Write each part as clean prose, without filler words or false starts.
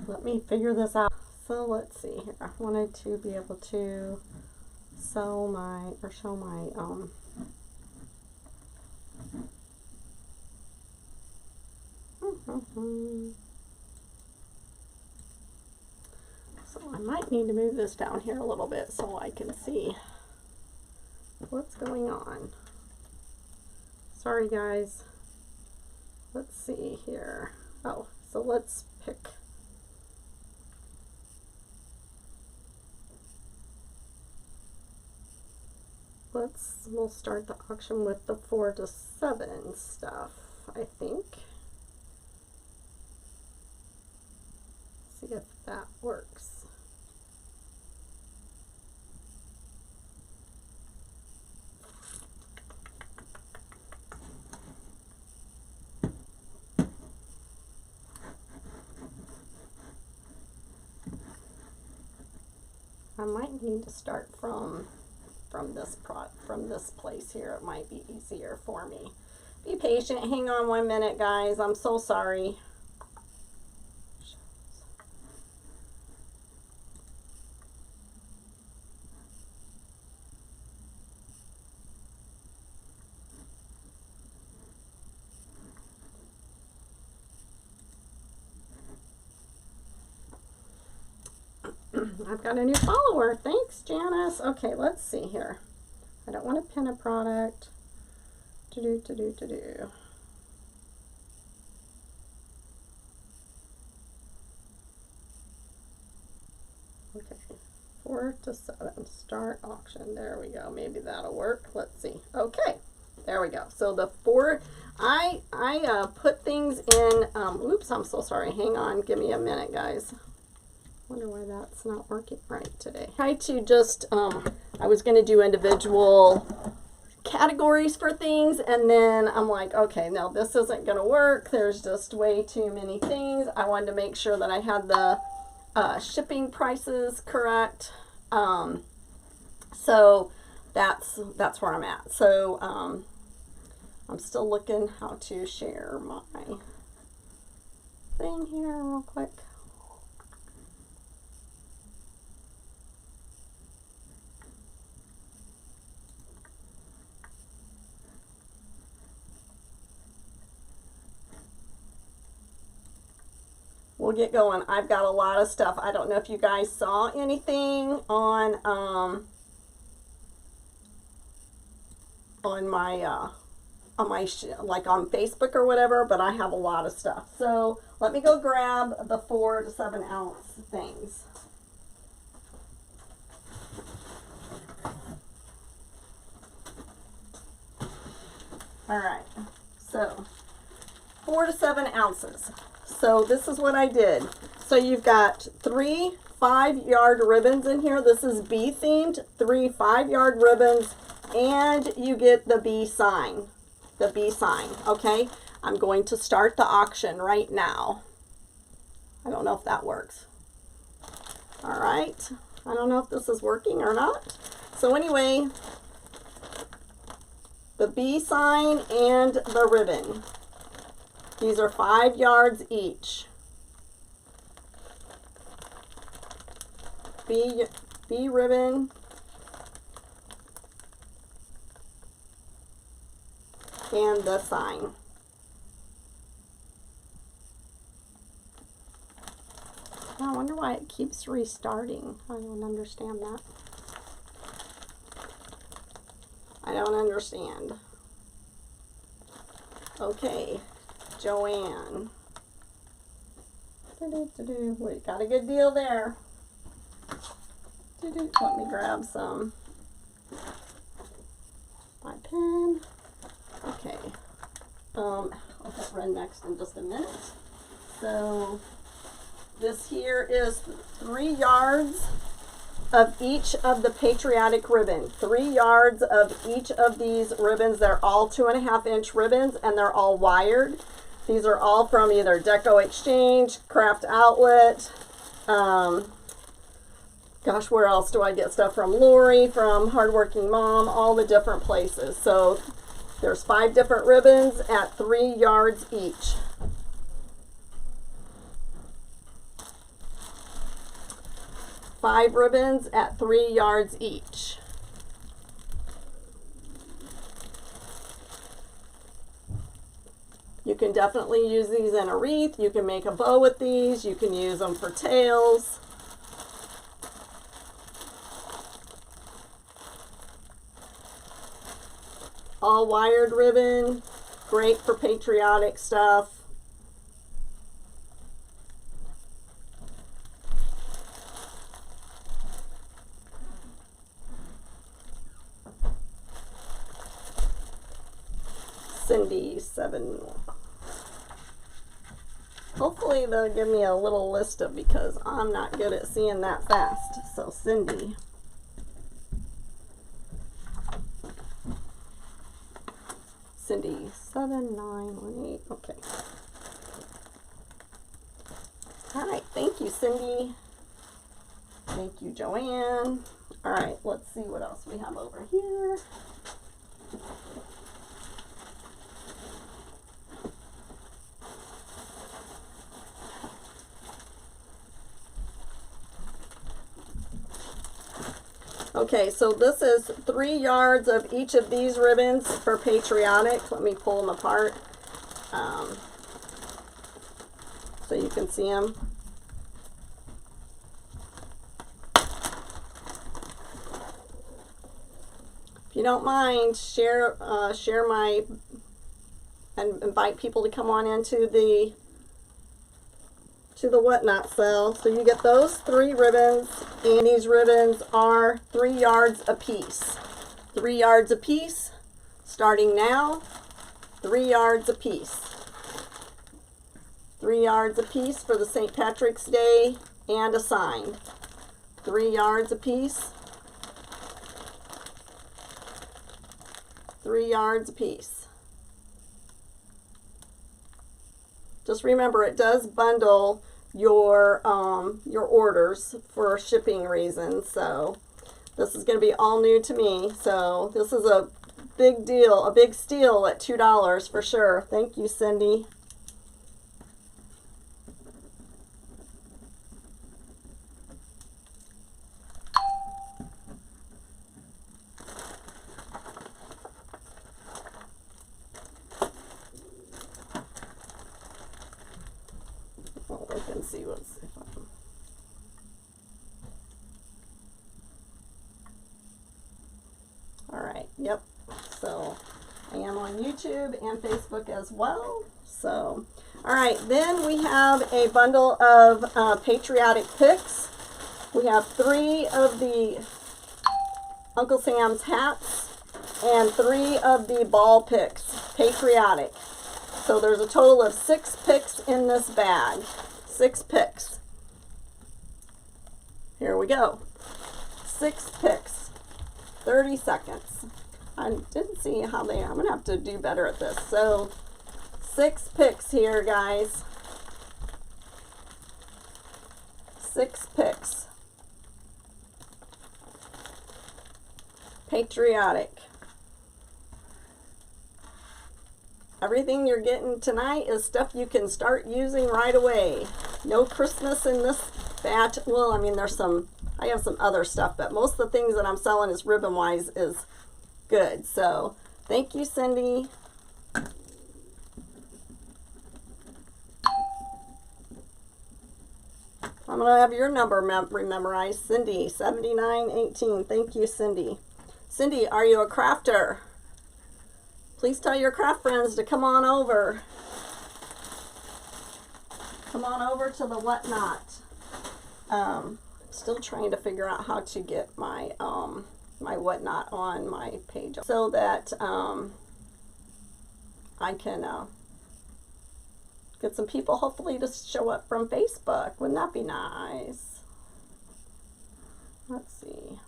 let me figure this out. So let's see here. I wanted to be able to sell my, or show my, so I might need to move this down here a little bit so I can see what's going on. Sorry guys. Let's see here. Oh, so let's pick. We'll start the auction with the 4 to 7 stuff, I think. See if that works. I might need to start from this place here. It might be easier for me. Be patient. Hang on 1 minute, guys. I'm so sorry. I've got a new follower. Thanks, Janice. Okay, let's see here. I don't want to pin a product. Okay, 4 to 7. Start auction. There we go. Maybe that'll work. Let's see. Okay, there we go. So the 4, I put things in. Oops, I'm so sorry. Hang on. Give me a minute, guys. Wonder why that's not working right today. I tried to just, I was going to do individual categories for things, and then I'm like, okay, no, this isn't going to work. There's just way too many things. I wanted to make sure that I had the shipping prices correct. So that's where I'm at. So I'm still looking how to share my thing here real quick. We'll get going. I've got a lot of stuff. I don't know if you guys saw anything on my like on Facebook or whatever, but I have a lot of stuff. So let me go grab the 4 to 7 ounce things. All right, so 4 to 7 ounces. So this is what I did. So you've got 3 5-yard ribbons in here. This is bee themed, 3 5-yard ribbons, and you get the bee sign. The bee sign, okay? I'm going to start the auction right now. I don't know if that works. All right. I don't know if this is working or not. So anyway, the bee sign and the ribbon. These are 5 yards each. Bee ribbon and the sign. I wonder why it keeps restarting. I don't understand that. I don't understand. Okay. Joanne. We got a good deal there. Let me grab some. My pen. Okay. I'll hit run next in just a minute. So this here is 3 yards of each of the patriotic ribbon. 3 yards of each of these ribbons. They're all 2.5-inch ribbons, and they're all wired. These are all from either Deco Exchange, Craft Outlet, gosh, where else do I get stuff from? Lori, from Hardworking Mom, all the different places. So There's 5 different ribbons at 3 yards each. Five ribbons at 3 yards each. You can definitely use these in a wreath. You can make a bow with these. You can use them for tails. All wired ribbon, great for patriotic stuff. Cindy 7. Hopefully they'll give me a little list of, because I'm not good at seeing that fast. So Cindy. Cindy 7918. Okay. All right. Thank you, Cindy. Thank you, Joanne. All right. Let's see what else we have over here. Okay, so this is 3 yards of each of these ribbons for patriotic. Let me pull them apart so you can see them. If you don't mind, share my, and invite people to come on into the whatnot sale. So you get those 3 ribbons, and these ribbons are 3 yards a piece. 3 yards a piece, starting now. 3 yards a piece. 3 yards a piece for the St. Patrick's Day and a sign. 3 yards a piece. 3 yards a piece. Just remember, it does bundle your orders for shipping reasons. So this is going to be all new to me. So this is a big deal, a big steal at $2 for sure. Thank you, Cindy. See what's if I'm... All right, yep. So I am on YouTube and Facebook as well. So, all right, then we have a bundle of patriotic picks. We have 3 of the Uncle Sam's hats and 3 of the ball picks, patriotic. So there's a total of 6 picks in this bag. 6 picks. Here we go. 6 picks. 30 seconds. I didn't see how they... I'm going to have to do better at this. So, 6 picks here, guys. 6 picks. Patriotic. Everything you're getting tonight is stuff you can start using right away. No Christmas in this batch. Well, I mean, there's some, I have some other stuff, but most of the things that I'm selling is ribbon-wise is good. So, thank you, Cindy. I'm going to have your number memorized. Cindy, 7918. Thank you, Cindy. Cindy, are you a crafter? Please tell your craft friends to come on over. Come on over to the whatnot. Still trying to figure out how to get my my whatnot on my page so that I can get some people hopefully to show up from Facebook. Wouldn't that be nice? Let's see.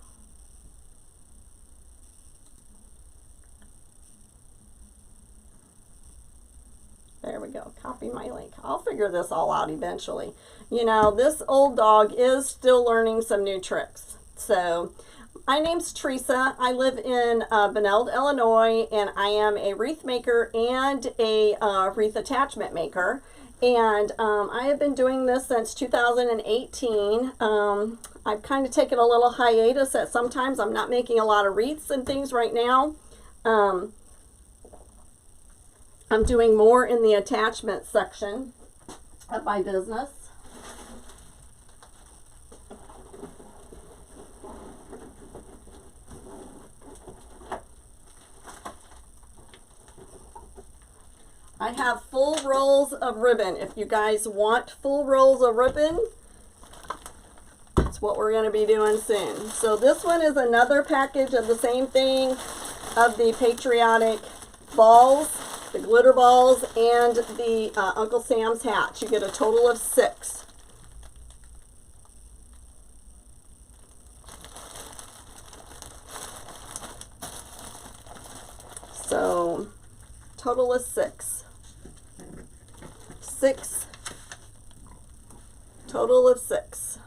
There we go. Copy my link. I'll figure this all out eventually. You know, this old dog is still learning some new tricks. So My name's Teresa. I live in Benilde, Illinois, and I am a wreath maker and a wreath attachment maker. And I have been doing this since 2018. I've kind of taken a little hiatus that sometimes I'm not making a lot of wreaths and things right now. I'm doing more in the attachment section of my business. I have full rolls of ribbon. If you guys want full rolls of ribbon, that's what we're going to be doing soon. So this one is another package of the same thing, of the patriotic balls, the glitter balls, and the Uncle Sam's hats. You get a total of 6. So total is 6. 6, total of 6.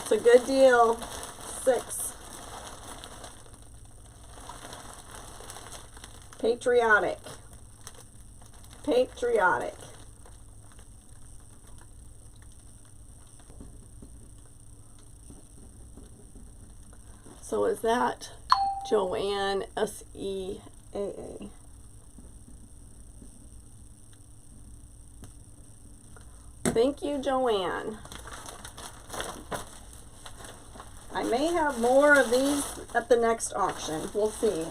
It's a good deal. 6. Patriotic. Patriotic. So is that Joanne, S-E-A-A? Thank you, Joanne. I may have more of these at the next auction. We'll see.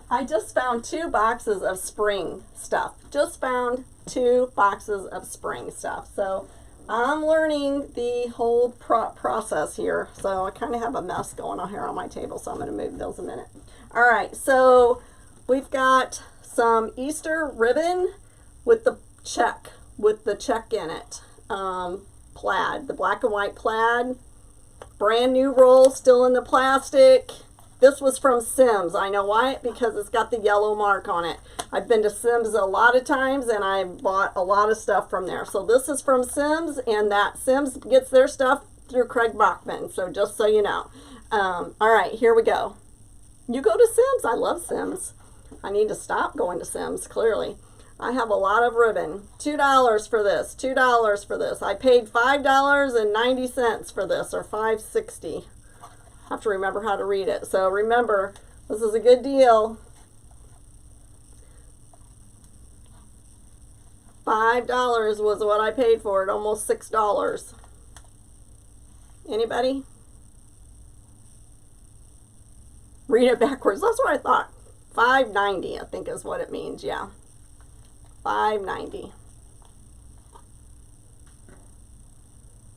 I just found 2 boxes of spring stuff. Just found 2 boxes of spring stuff. So I'm learning the whole process here. So I kind of have a mess going on here on my table. So I'm going to move those in a minute. All right. So we've got some Easter ribbon with the check. With the check in it. Plaid, the black and white plaid. Brand new roll, still in the plastic. This was from Sims. I know why, because it's got the yellow mark on it. I've been to Sims a lot of times and I bought a lot of stuff from there. So this is from Sims, and that Sims gets their stuff through Craig Bachman. So just so you know. All right, here we go. You go to Sims. I love Sims. I need to stop going to Sims, clearly. I have a lot of ribbon. $2 for this. $2 for this. I paid $5.90 for this, or $5.60. I have to remember how to read it. So remember, this is a good deal. $5 was what I paid for it. Almost $6. Anybody? Read it backwards. That's what I thought. $5.90, I think is what it means. Yeah. $5.90.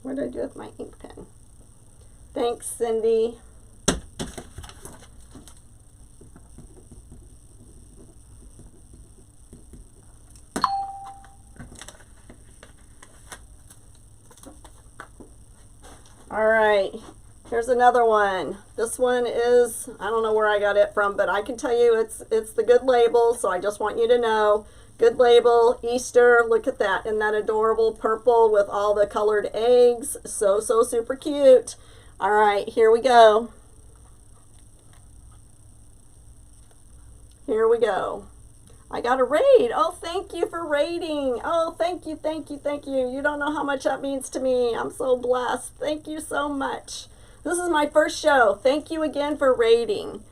What did I do with my ink pen? Thanks, Cindy. All right, here's another one. This one is, I don't know where I got it from, but I can tell you it's the Good Label, so I just want you to know. Good Label, Easter, look at that. Isn't that adorable? Purple with all the colored eggs. So super cute. All right, here we go. Here we go. I got a raid. Oh, thank you for raiding. Oh, thank you, thank you, thank you. You don't know how much that means to me. I'm so blessed. Thank you so much. This is my first show. Thank you again for raiding.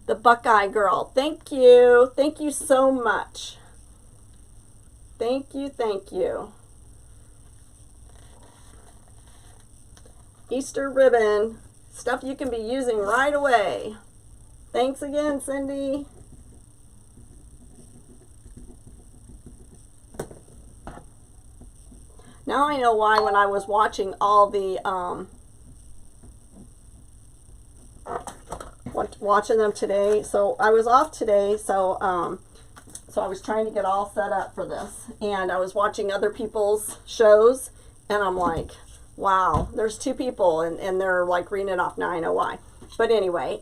The Buckeye Girl. Thank you. Thank you so much. Thank you, thank you. Easter ribbon. Stuff you can be using right away. Thanks again, Cindy. Now I know why when I was watching all the, watching them today. So I was off today, so I was trying to get all set up for this. And I was watching other people's shows, and I'm like, wow, there's 2 people, and they're like reading it off. Now I know why. But anyway,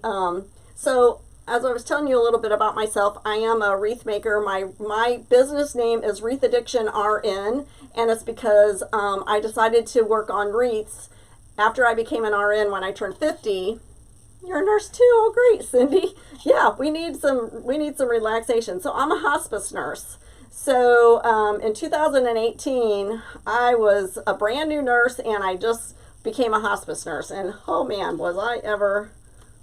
so as I was telling you a little bit about myself, I am a wreath maker. My business name is Wreath Addiction RN, and it's because I decided to work on wreaths after I became an RN when I turned 50. You're a nurse too. Oh, great, Cindy. Yeah, we need some relaxation. So I'm a hospice nurse. So in 2018, I was a brand new nurse, and I just became a hospice nurse. And oh man, was I ever,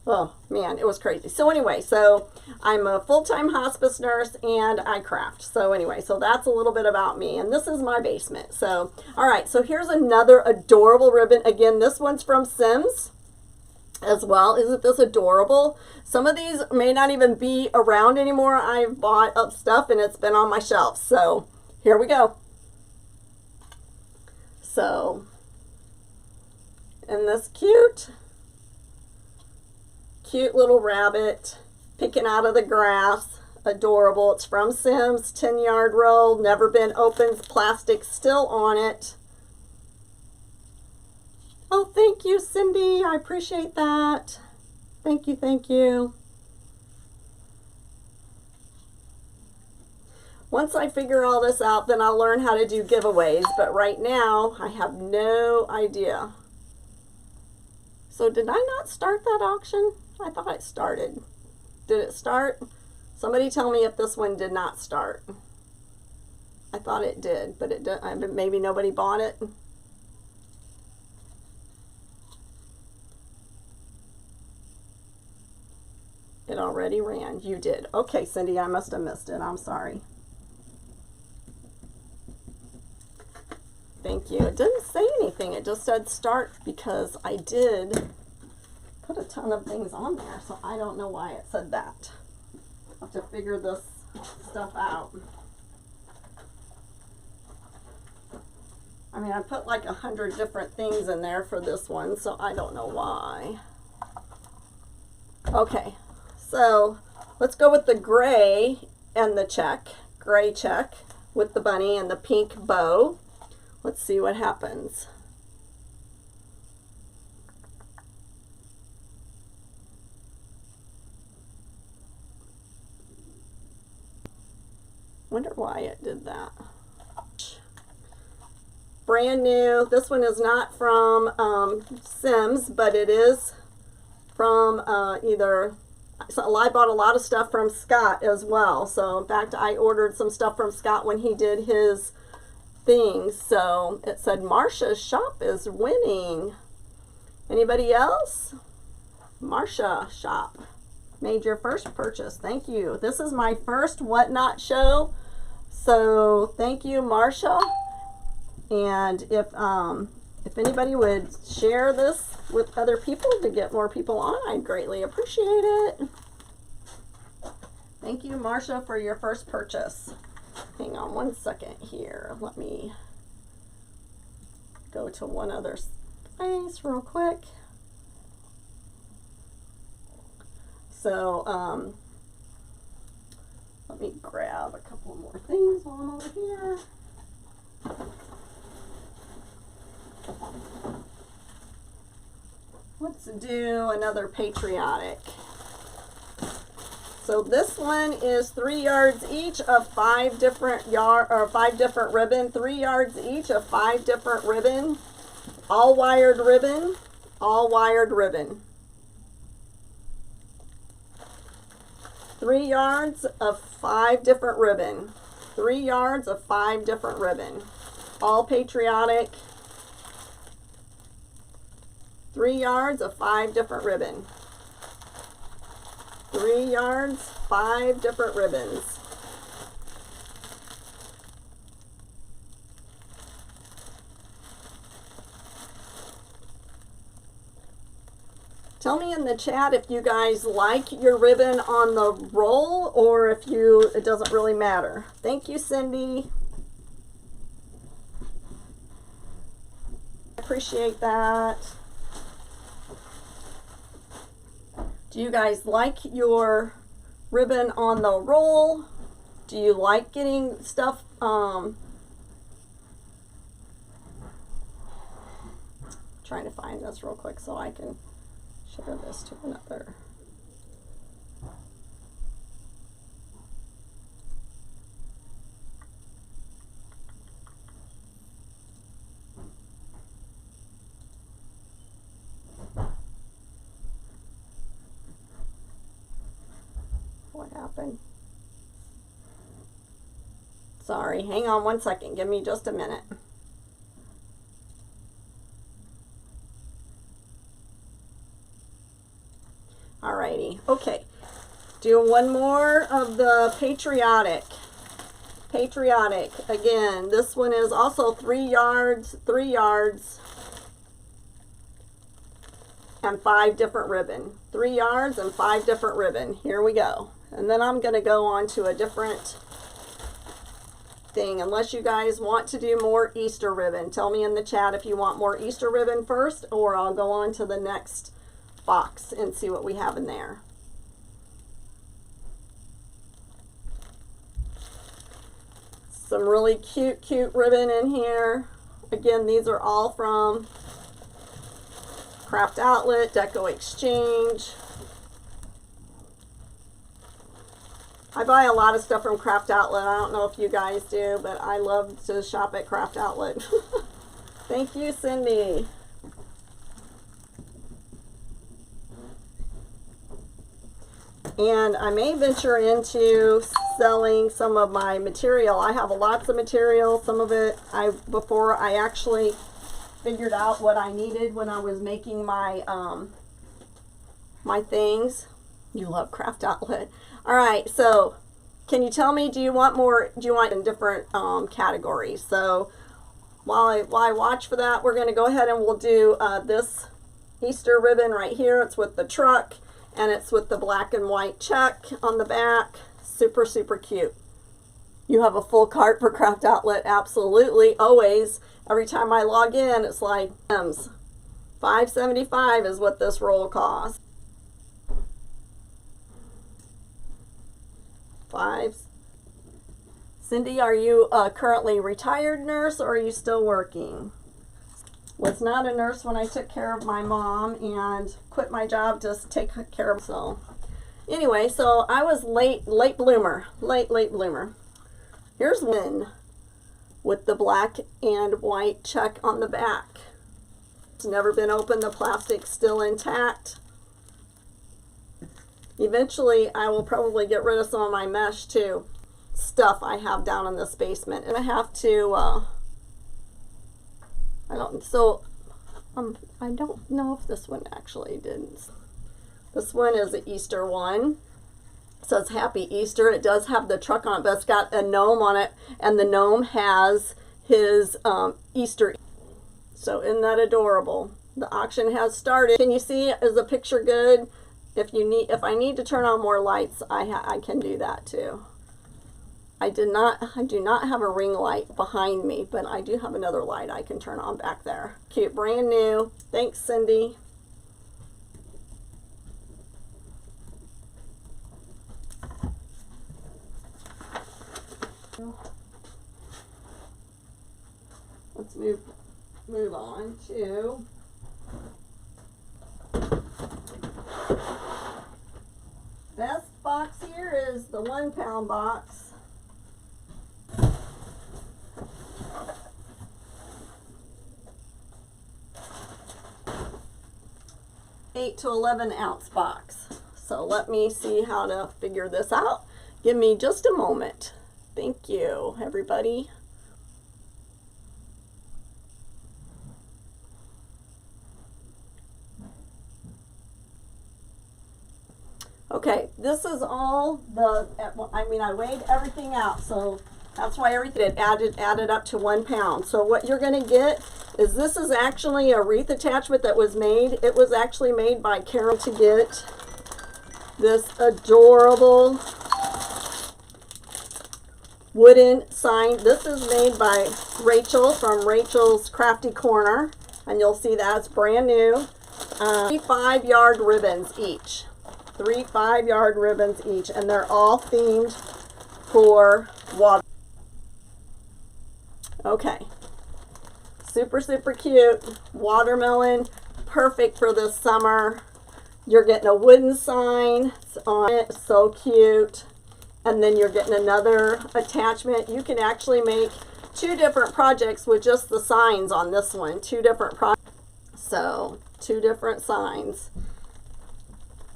oh man, it was crazy. So anyway, so I'm a full-time hospice nurse, and I craft. So anyway, so that's a little bit about me. And this is my basement. So, all right, so here's another adorable ribbon. Again, this one's from Sims as well. Isn't this adorable? Some of these may not even be around anymore. I've bought up stuff and it's been on my shelf. So here we go. So, isn't this cute? Cute little rabbit picking out of the grass. Adorable. It's from Sims. 10-yard roll. Never been opened. Plastic still on it. Oh, thank you, Cindy. I appreciate that. Thank you, thank you. Once I figure all this out, then I'll learn how to do giveaways. But right now, I have no idea. So did I not start that auction? I thought it started. Did it start? Somebody tell me if this one did not start. I thought it did, but it didn't. Maybe nobody bought it. It already ran. You did. Okay, Cindy, I must have missed it. I'm sorry. Thank you. It didn't say anything. It just said start because I did put a ton of things on there, so I don't know why it said that. I'll have to figure this stuff out. I mean, I put like 100 different things in there for this one, so I don't know why. Okay. So let's go with the gray and the check. Gray check with the bunny and the pink bow. Let's see what happens. Wonder why it did that. Brand new. This one is not from Sims, but it is from either... So I bought a lot of stuff from Scott as well. So in fact, I ordered some stuff from Scott when he did his things. So it said Marsha's shop is winning. Anybody else? Marsha shop made your first purchase. Thank you. This is my first Whatnot show. So thank you, Marsha. And if anybody would share this with other people to get more people on, I'd greatly appreciate it. Thank you, Marsha, for your first purchase. Hang on one second here. Let me go to one other place real quick. So, let me grab a couple more things while I'm over here. Let's do another patriotic. So this one is 3 yards each of 5 different ribbon. 3 yards each of 5 different ribbon. All wired ribbon. All wired ribbon. 3 yards of 5 different ribbon. 3 yards of 5 different ribbon. All patriotic. 3 yards of 5 different ribbon. 3 yards, 5 different ribbons. Tell me in the chat if you guys like your ribbon on the roll or if it doesn't really matter. Thank you, Cindy. Appreciate that. Do you guys like your ribbon on the roll? Do you like getting stuff trying to find this real quick so I can share this to another. What happened? Sorry, hang on one second. Give me just a minute. Alrighty, okay. Do one more of the patriotic. Patriotic. Again, this one is also 3 yards, 3 yards, and 5 different ribbon. 3 yards and 5 different ribbon. Here we go. And then I'm going to go on to a different thing, unless you guys want to do more Easter ribbon. Tell me in the chat if you want more Easter ribbon first, or I'll go on to the next box and see what we have in there. Some really cute ribbon in here. Again, these are all from Craft Outlet, Deco Exchange. I buy a lot of stuff from Craft Outlet. I don't know if you guys do, but I love to shop at Craft Outlet. Thank you, Cindy. And I may venture into selling some of my material. I have lots of material. Some of it before I actually figured out what I needed when I was making my my things. You love Craft Outlet. All right, so can you tell me, do you want in different categories? So while I watch for that, we're going to go ahead and we'll do this Easter ribbon right here. It's with the truck. And it's with the black and white check on the back. Super, super cute. You have a full cart for Craft Outlet. Absolutely. Always. Every time I log in, it's like $5.75 is what this roll costs. Cindy, are you a currently retired nurse, or are you still working? Was not a nurse when I took care of my mom and quit my job to take care of. So anyway, so I was late bloomer. Here's one with the black and white check on the back. It's never been opened. The plastic's still intact. Eventually, I will probably get rid of some of my mesh too. Stuff I have down in this basement, and I have to. I don't know if this one actually did. This one is the Easter one. It says Happy Easter. It does have the truck on it, but it's got a gnome on it, and the gnome has his Easter. So isn't that adorable? The auction has started. Can you see? Is the picture good? If I need to turn on more lights, I can do that too. I do not have a ring light behind me, but I do have another light I can turn on back there. Cute, brand new. Thanks, Cindy. Let's move on to best box here is the 1 pound box. 8 to 11 ounce box. So let me see how to figure this out. Give me just a moment. Thank you, everybody. Okay, this is all I weighed everything out, so that's why everything added up to 1 pound. So what you're going to get is, this is actually a wreath attachment that was made. It was actually made by Carol to get this adorable wooden sign. This is made by Rachel from Rachel's Crafty Corner, and you'll see that it's brand new. 3 5-yard ribbons each. 3 5-yard ribbons each, and they're all themed for water. Okay, super, super cute. Watermelon, perfect for this summer. You're getting a wooden sign on it, so cute. And then you're getting another attachment. You can actually make 2 different projects with just the signs on this one. 2 different projects. So 2 different signs.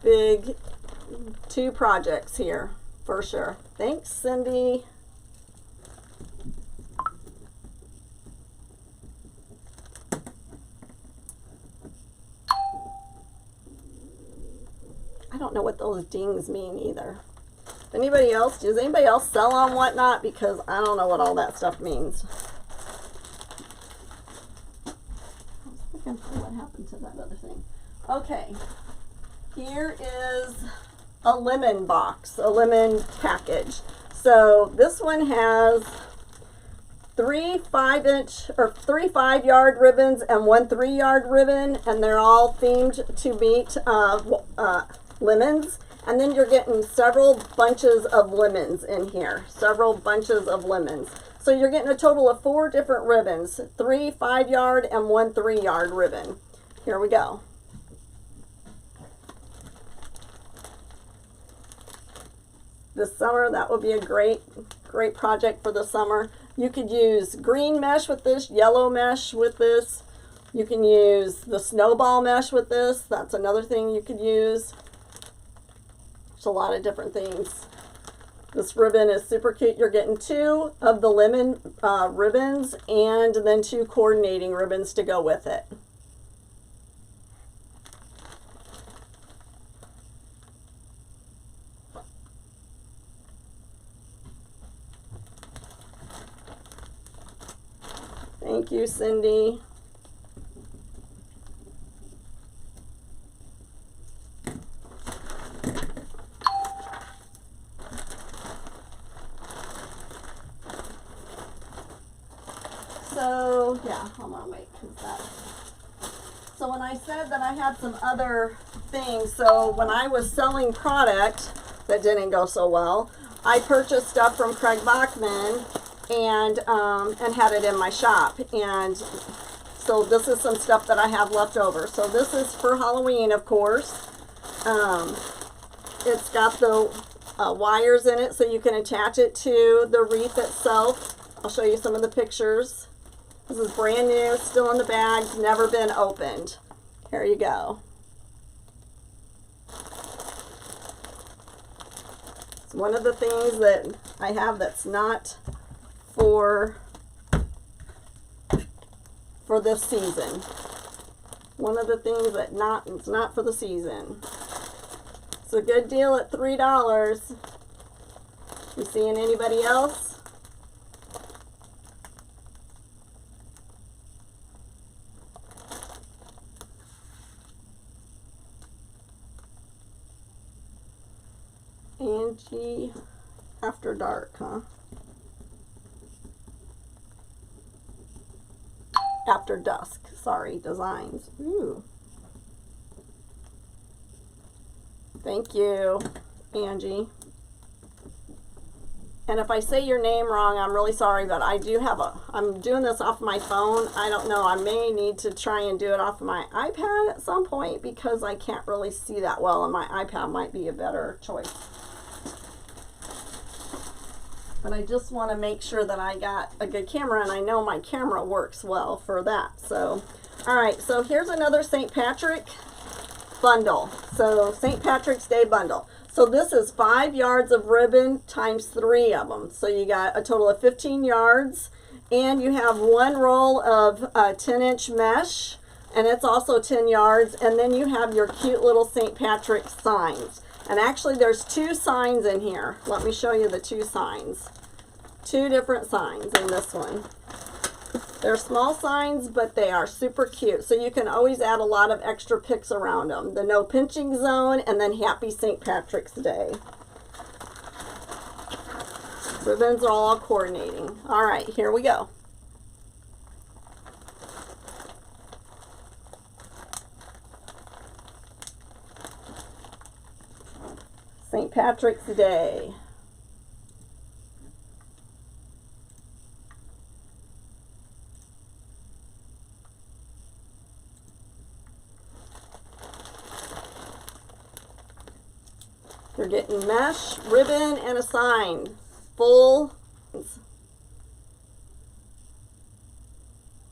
Big 2 projects here. for sure. Thanks, Cindy. I don't know what those dings mean either. Anybody else? Does anybody else sell on Whatnot? Because I don't know what all that stuff means. I was looking for what happened to that other thing. Okay, here is a lemon box, a lemon package. So this one has 3 5-yard ribbons and 1 3-yard ribbon, and they're all themed to meet lemons. And then you're getting several bunches of lemons in here, several bunches of lemons. So you're getting a total of 4 different ribbons, 3 5-yard and 1 3-yard ribbon. Here we go. This summer, that would be a great project for the summer. You could use green mesh with this, yellow mesh with this. You can use the snowball mesh with this. That's another thing you could use. There's a lot of different things. This ribbon is super cute. You're getting 2 of the lemon ribbons and then 2 coordinating ribbons to go with it. Thank you, Cindy. So, yeah, hold on, wait, so when I said that I had some other things, so when I was selling product that didn't go so well, I purchased stuff from Craig Bachman and had it in my shop. And so this is some stuff that I have left over. So this is for Halloween, of course. It's got the wires in it so you can attach it to the wreath itself. I'll show you some of the pictures. This is brand new, still in the bags, never been opened. Here you go. It's one of the things that I have that's not for this season. One of the things that it's not for the season. It's a good deal at $3. You seeing anybody else? Angie After Dark, huh? After Dusk, sorry, designs. Ooh. Thank you, Angie. And if I say your name wrong, I'm really sorry, but I do have I'm doing this off my phone. I don't know, I may need to try and do it off of my iPad at some point because I can't really see that well, and my iPad might be a better choice. But I just want to make sure that I got a good camera, and I know my camera works well for that. So, all right, so here's another St. Patrick bundle. So St. Patrick's Day bundle. So this is 5 yards of ribbon times 3 of them. So you got a total of 15 yards, and you have 1 roll of 10-inch mesh, and it's also 10 yards. And then you have your cute little St. Patrick signs. And actually there's 2 signs in here. Let me show you the 2 signs. 2 different signs in this one. They're small signs, but they are super cute. So you can always add a lot of extra pics around them. The no pinching zone, and then Happy St. Patrick's Day. Ribbons are all coordinating. All right, here we go. St. Patrick's Day. You're getting mesh, ribbon, and a sign. Full.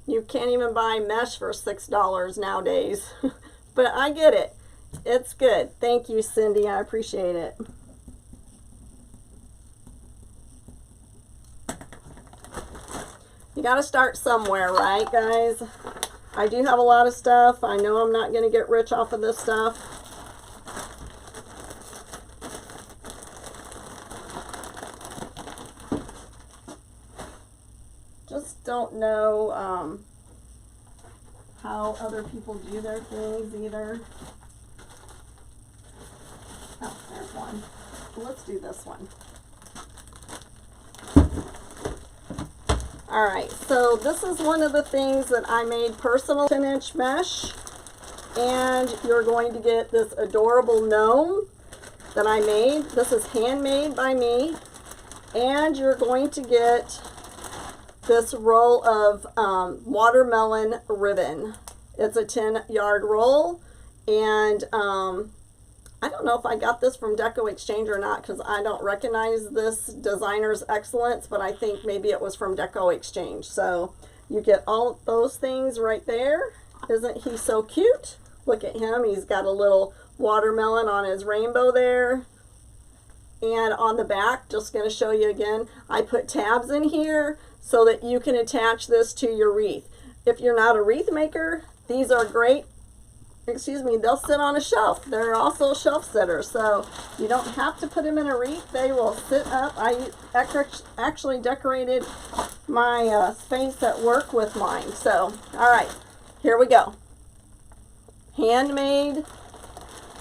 You can't even buy mesh for $6 nowadays. But I get it. It's good. Thank you, Cindy. I appreciate it. You got to start somewhere, right, guys? I do have a lot of stuff. I know I'm not going to get rich off of this stuff. Just don't know how other people do their things either. Oh, there's one. Let's do this one. All right, so this is one of the things that I made personal 10-inch mesh, and you're going to get this adorable gnome that I made. This is handmade by me, and you're going to get this roll of watermelon ribbon. It's a 10-yard roll, and I don't know if I got this from Deco Exchange or not, because I don't recognize this designer's excellence, but I think maybe it was from Deco Exchange. So you get all those things right there. Isn't he so cute? Look at him. He's got a little watermelon on his rainbow there. And on the back, just going to show you again, I put tabs in here so that you can attach this to your wreath. If you're not a wreath maker, these are great. Excuse me, they'll sit on a shelf. They're also shelf sitters, so you don't have to put them in a wreath. They will sit up. I actually decorated my space at work with mine. So, all right, here we go. Handmade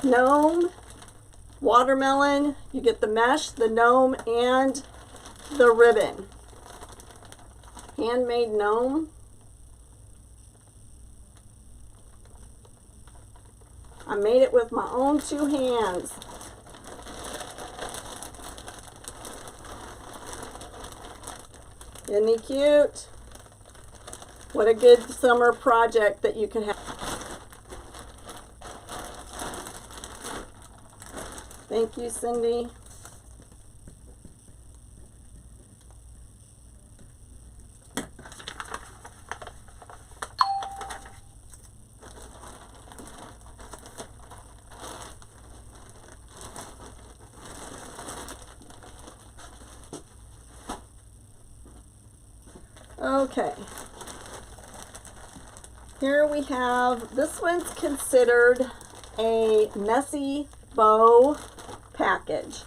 gnome, watermelon. You get the mesh, the gnome, and the ribbon. Handmade gnome. I made it with my own 2 hands. Isn't he cute? What a good summer project that you can have. Thank you, Cindy. Okay, here we have, this one's considered a messy bow package.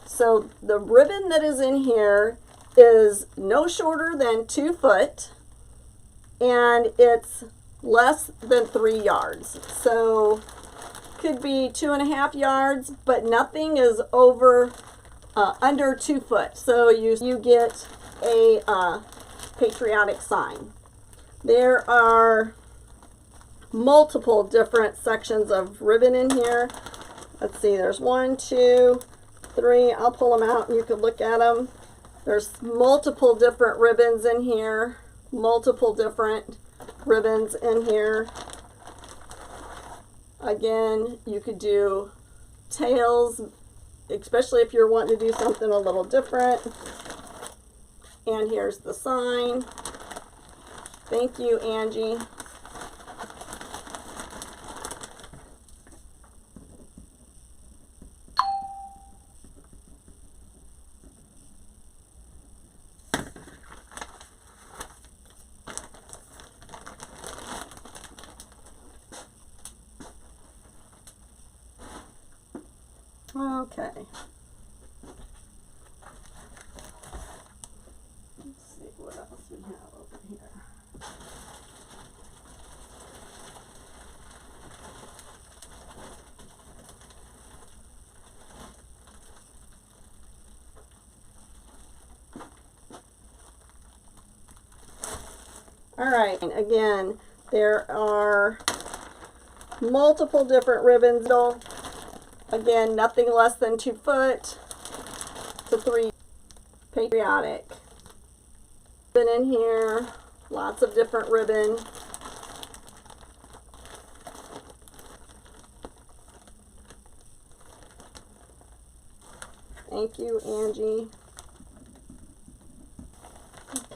So the ribbon that is in here is no shorter than 2 foot, and it's less than 3 yards. So could be 2.5 yards, but nothing is over under 2 foot. So you get a patriotic sign. There are multiple different sections of ribbon in here. Let's see, there's 1, 2, 3. I'll pull them out and you can look at them. There's multiple different ribbons in here. Multiple different ribbons in here. Again, you could do tails, especially if you're wanting to do something a little different. And here's the sign. Thank you, Angie. Okay. Let's see what else we have over here. All right, and again, there are multiple different ribbons. Again, nothing less than 2 foot to 3. Patriotic. Ribbon in here, lots of different ribbon. Thank you, Angie.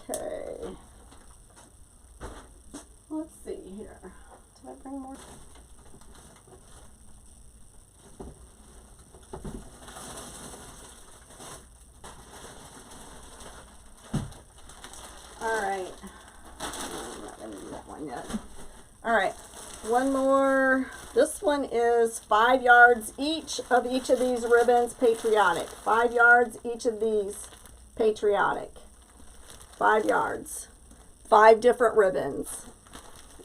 Okay. Let's see here. Did I bring more? All right. one yet. All right, one more. This one is 5 yards each of these ribbons, patriotic. 5 yards each of these, patriotic. 5 yards. 5 different ribbons.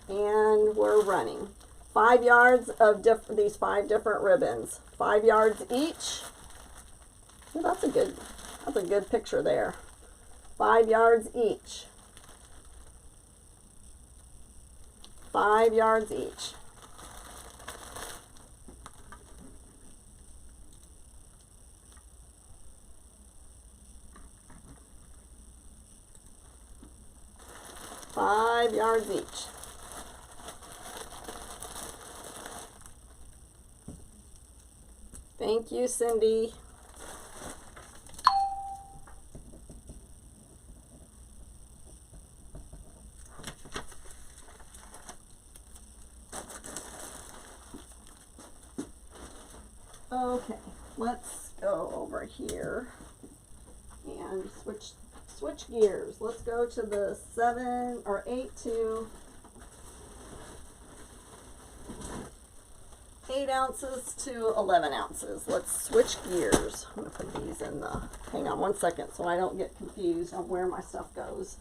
And we're running. 5 yards of these 5 different ribbons. 5 yards each. Well, that's a good picture there. 5 yards each. 5 yards each. $5 each. Thank you, Cindy. Okay, let's go over here and switch gears. Let's go to the 7 or 8 to 8 ounces to 11 ounces. Let's switch gears. I'm gonna put these in the, hang on one second so I don't get confused on where my stuff goes.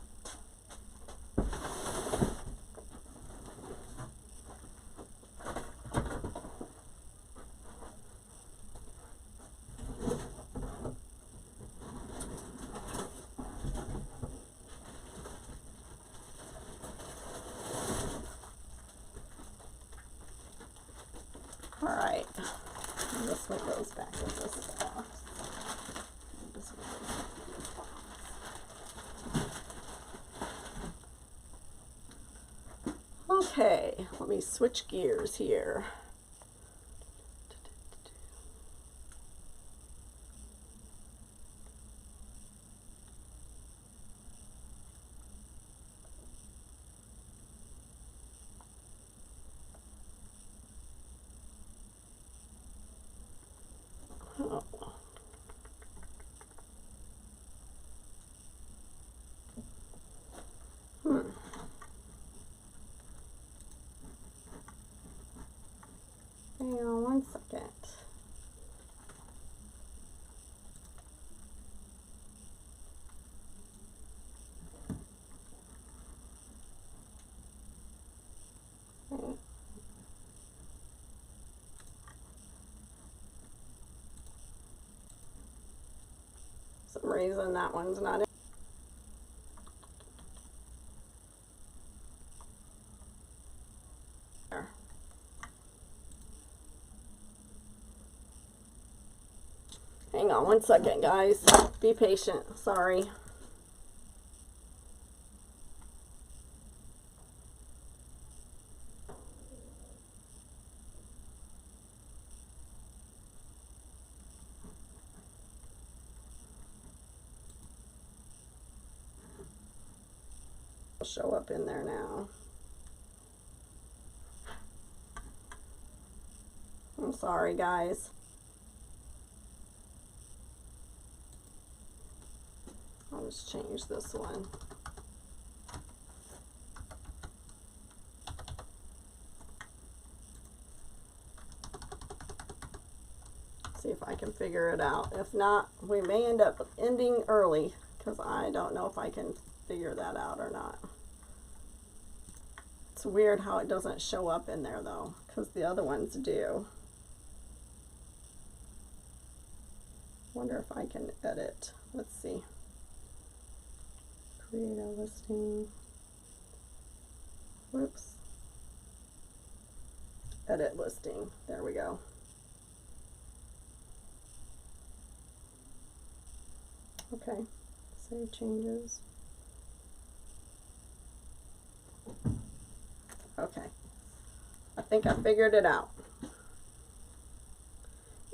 Alright, this one goes back in this box. This one goes back in this box. Okay, let me switch gears here. Oh. Hang on one second. Okay. Some reason that one's not in there. Hang on one second, guys. Be patient. Sorry. It'll show up in there now. I'm sorry, guys. I'll just change this one. See if I can figure it out. If not, we may end up ending early because I don't know if I can figure that out or not. It's weird how it doesn't show up in there though, because the other ones do. Wonder if I can edit. Let's see. Create a listing. Whoops. Edit listing. There we go. Okay. Save changes. Okay. I think I figured it out.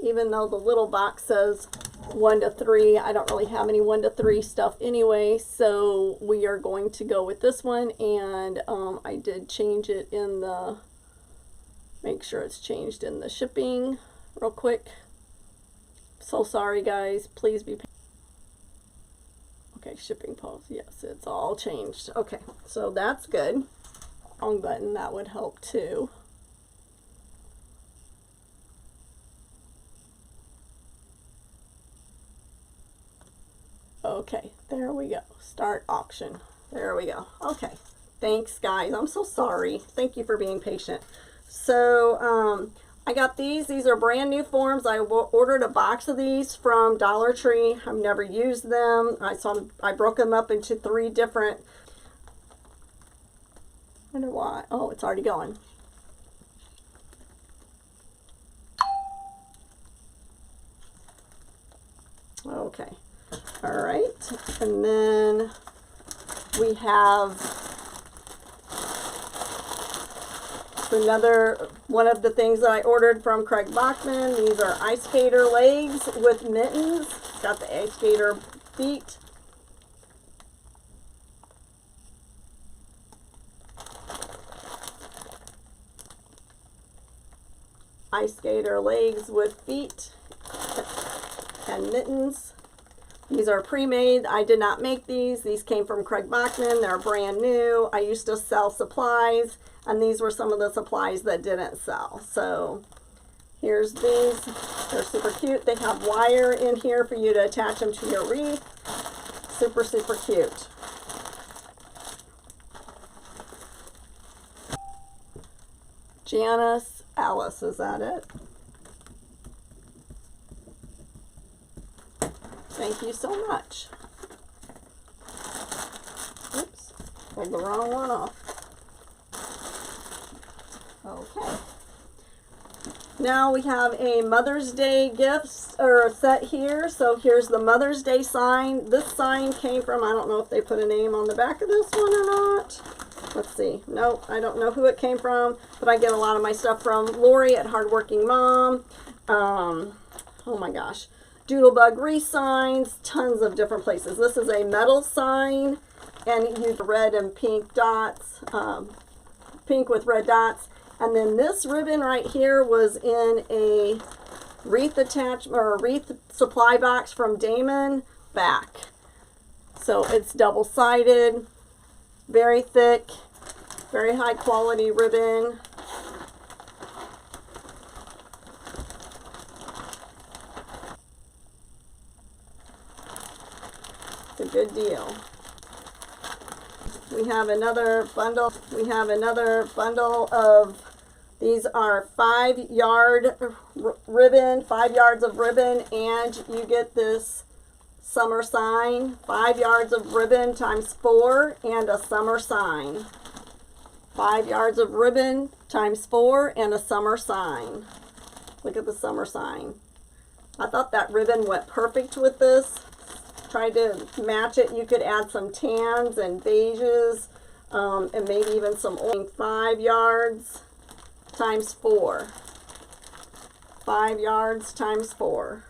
Even though the little box says 1 to 3, I don't really have any 1 to 3 stuff anyway, so we are going to go with this one. And I did change it in the, make sure it's changed in the shipping real quick. So sorry guys, please be patient. Okay, shipping post, yes, it's all changed. Okay, so that's good. wrong button, that would help too. Okay, there we go. Start auction. There we go. Okay. Thanks, guys. I'm so sorry. Thank you for being patient. So, I got these. These are brand new forms. I ordered a box of these from Dollar Tree. I've never used them. I broke them up into 3 different. I wonder why. Oh, it's already going. Okay. All right. And then we have another one of the things that I ordered from Craig Bachman. These are ice skater legs with mittens. Got the ice skater feet. Ice skater legs with feet and mittens. These are pre-made. I did not make these. These came from Craig Bachman. They're brand new. I used to sell supplies, and these were some of the supplies that didn't sell. So here's these. They're super cute. They have wire in here for you to attach them to your wreath. Super, super cute. Janice Alice, is that it? Thank you so much. Oops, pulled the wrong one off. Okay. Now we have a Mother's Day gifts or set here. So here's the Mother's Day sign. This sign came from, I don't know if they put a name on the back of this one or not. Let's see. Nope, I don't know who it came from, but I get a lot of my stuff from Lori at Hardworking Mom. Oh my gosh. Doodlebug wreath signs, tons of different places. This is a metal sign, and you use red and pink dots, pink with red dots. And then this ribbon right here was in a wreath attachment or a wreath supply box from Damon back. So it's double-sided, very thick, very high quality ribbon. It's a good deal. We have another bundle. We have another bundle of, these are 5-yard ribbon, 5 yards of ribbon, and you get this summer sign. 5 yards of ribbon times 4 and a summer sign. 5 yards of ribbon times 4 and a summer sign. Look at the summer sign. I thought that ribbon went perfect with this. Tried to match it. You could add some tans and beiges, and maybe even some orange. 5 yards times 4. 5 yards times 4.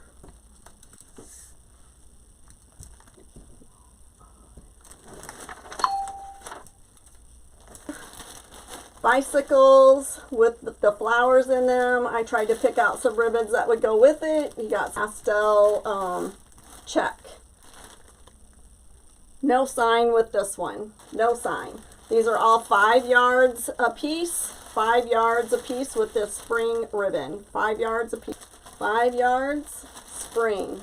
Bicycles with the flowers in them. I tried to pick out some ribbons that would go with it. You got pastel check. No sign with this one. No sign. These are all 5 yards a piece. 5 yards a piece with this spring ribbon. 5 yards a piece. 5 yards, spring.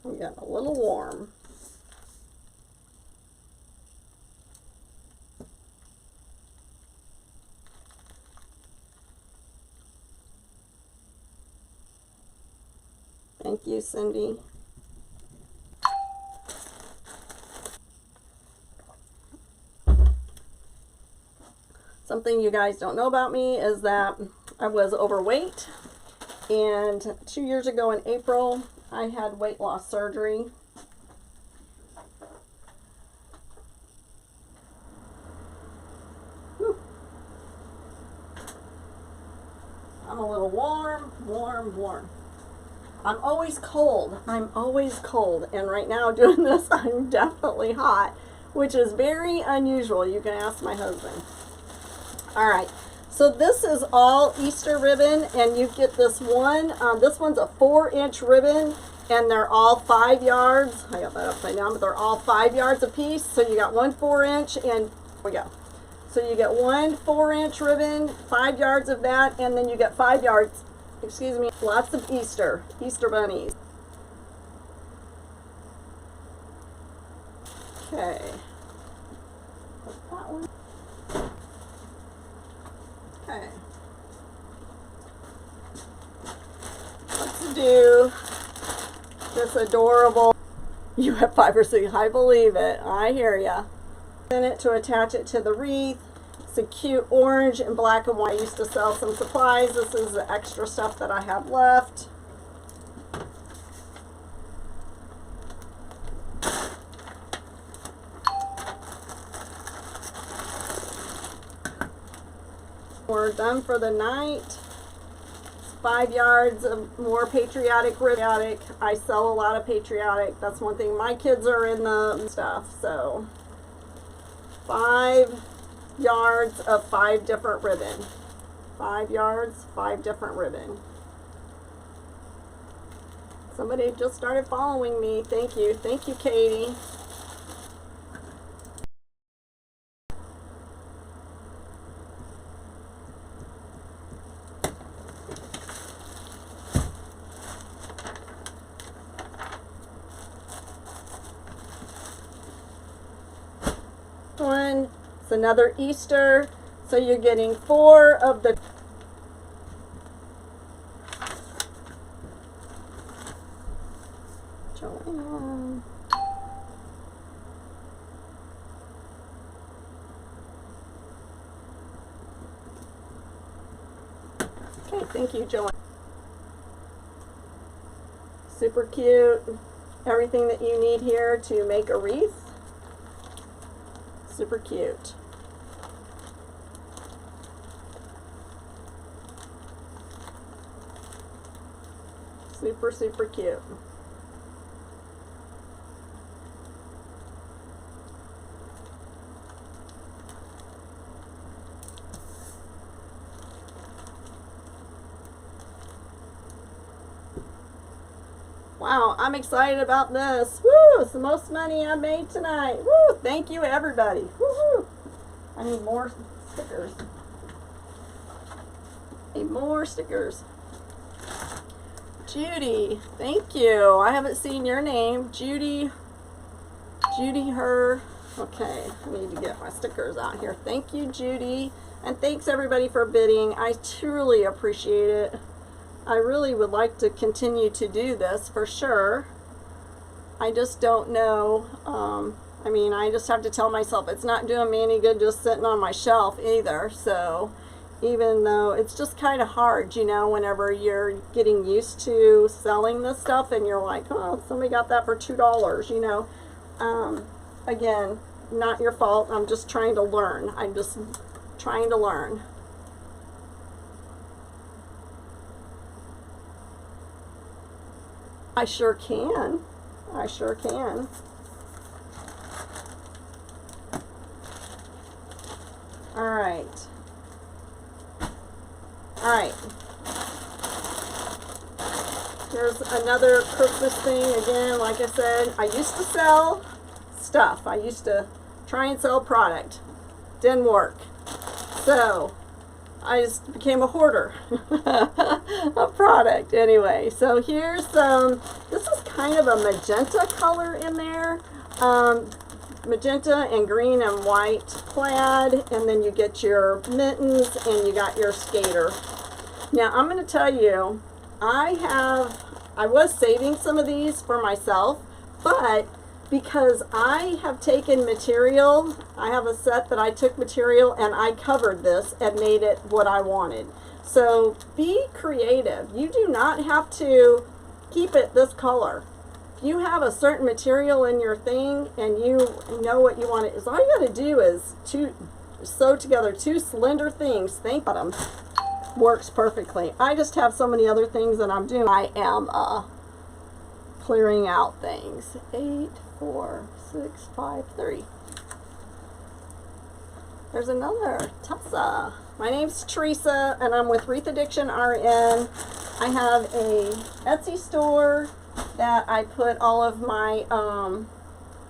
We got a little warm. Thank you, Cindy. Something you guys don't know about me is that I was overweight, and 2 years ago in April, I had weight loss surgery. Whew. I'm a little warm. I'm always cold. I'm always cold. And right now doing this, I'm definitely hot, which is very unusual. You can ask my husband. All right. So this is all Easter ribbon, and you get this one. This one's a 4-inch ribbon, and they're all 5 yards. I got that upside down, but they're all 5 yards a piece. So you got one 4-inch, and here we go. So you get one 4-inch ribbon, 5 yards of that, and then you get 5 yards, excuse me, lots of Easter bunnies. Okay. What's that one? Okay. Let's do this adorable. You have 5 or 6. I believe it. I hear ya. In it to attach it to the wreath. It's a cute orange and black and white. I used to sell some supplies. This is the extra stuff that I have left. We're done for the night. It's 5 yards of more patriotic ribbon. I sell a lot of patriotic. That's one thing. My kids are in the stuff, so 5 yards of 5 different ribbon. 5 yards, 5 different ribbon. Somebody just started following me. Thank you. Thank you, Katie. One, it's another Easter, so you're getting 4 of the Joanne. Okay, thank you, Joanne. Super cute. Everything that you need here to make a wreath. Super cute. Super, super cute. Wow, I'm excited about this. Woo, it's the most money I made tonight. Woo, thank you everybody. Woo-hoo. I need more stickers. Need more stickers. Judy, thank you. I haven't seen your name. Judy, her. Okay, I need to get my stickers out here. Thank you, Judy. And thanks everybody for bidding. I truly appreciate it. I really would like to continue to do this for sure. I just don't know. I mean, I just have to tell myself it's not doing me any good just sitting on my shelf either. So even though it's just kind of hard, you know, whenever you're getting used to selling this stuff and you're like, oh, somebody got that for $2, you know. Again, not your fault. I'm just trying to learn. I'm just trying to learn. I sure can. I sure can. All right. All right. Here's another Christmas thing. Again, like I said, I used to sell stuff. I used to try and sell product. Didn't work. So I just became a hoarder of product. Anyway, so here's this is kind of a magenta color in there. Magenta and green and white plaid, and then you get your mittens and you got your skater. Now I'm going to tell you, I was saving some of these for myself, but because I have taken material, I have a set that I took material and I covered this and made it what I wanted. So be creative. You do not have to keep it this color. If you have a certain material in your thing and you know what you want, all you got to do is sew together 2 slender things. Think about them. Works perfectly. I just have so many other things that I'm doing. I am clearing out things. 8, 4, 6, 5, 3. There's another Tessa. My name's Teresa, and I'm with Wreath Addiction RN. I have a Etsy store that I put all of my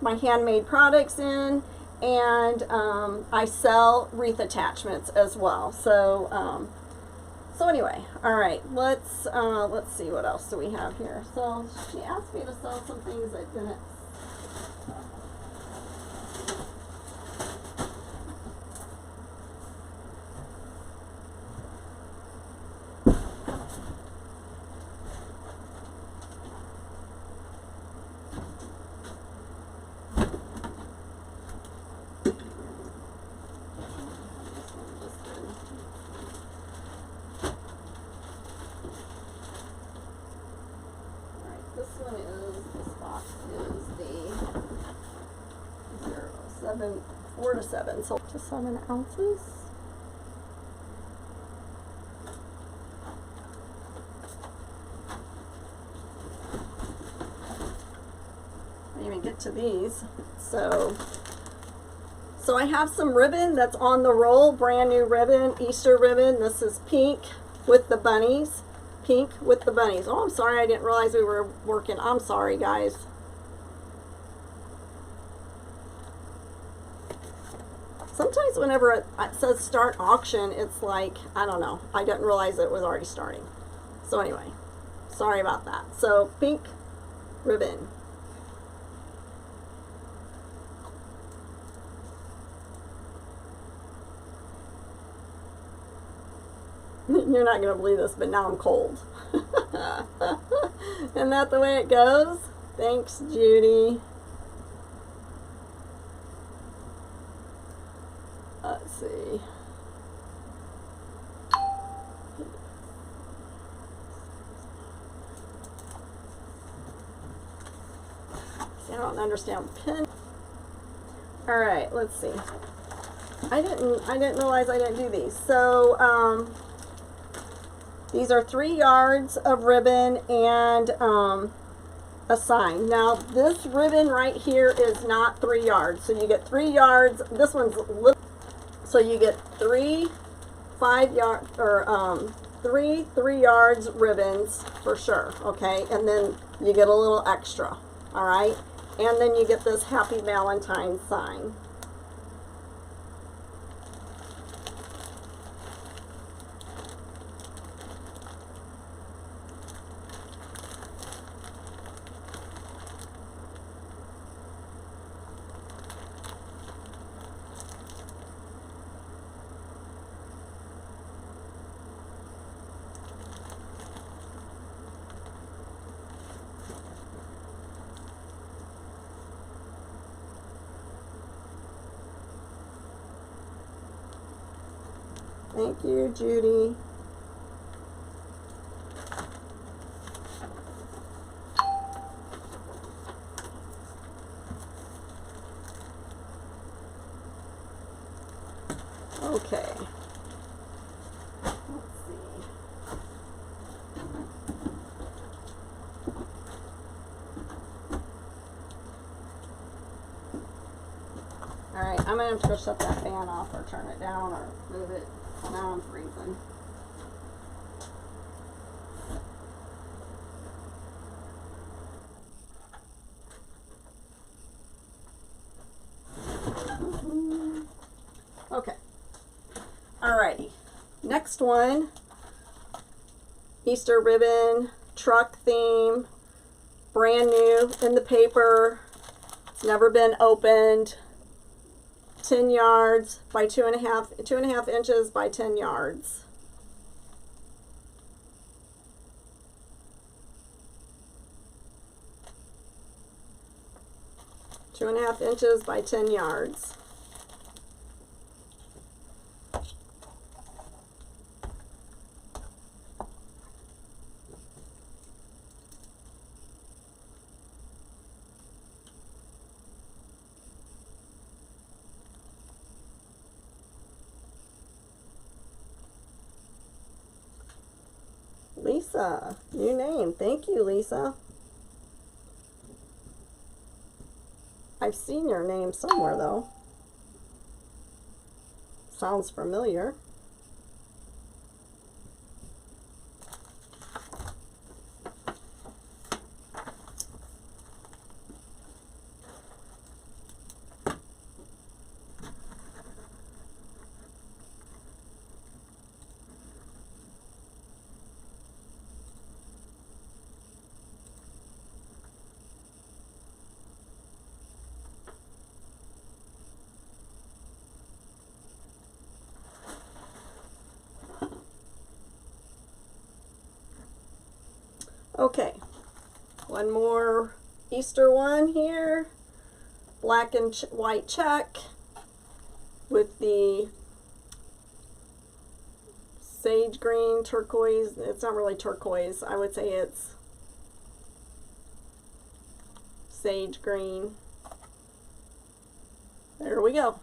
my handmade products in, and I sell wreath attachments as well. So so anyway, all right, let's see what else do we have here. So she asked me to sell some things that didn't. This one is, this box is the 4 to 7, so to 7 ounces. I didn't even get to these. So I have some ribbon that's on the roll, brand new ribbon, Easter ribbon. This is pink with the bunnies. Pink with the bunnies. Oh, I'm sorry, I didn't realize we were working. I'm sorry, guys. Sometimes whenever it says start auction, it's like, I don't know, I didn't realize it was already starting. So anyway, sorry about that. So pink ribbon. You're not going to believe this, but now I'm cold. Isn't that the way it goes? Thanks, Judy. Let's see. See, I don't understand pin. All right, let's see. I didn't realize I didn't do these. So, these are 3 yards of ribbon and a sign. Now, this ribbon right here is not 3 yards. So you get 3 yards. This one's little. So you get 3 5-yard or 3 yards ribbons for sure. Okay, and then you get a little extra. All right, and then you get this Happy Valentine's sign. Thank you, Judy. Okay. Let's see. All right, I'm gonna have to go shut that fan off or turn it down or move it. Now I'm freezing. Okay. Alrighty. Next one. Easter ribbon, truck theme, brand new in the paper. It's never been opened. 10 yards by 2.5 inches by 10 yards. Two and a half inches by 10 yards. Lisa, new name. Thank you, Lisa. I've seen your name somewhere, though. Sounds familiar. Okay, one more Easter one here. Black and white check with the sage green, turquoise. It's not really turquoise. I would say it's sage green. There we go.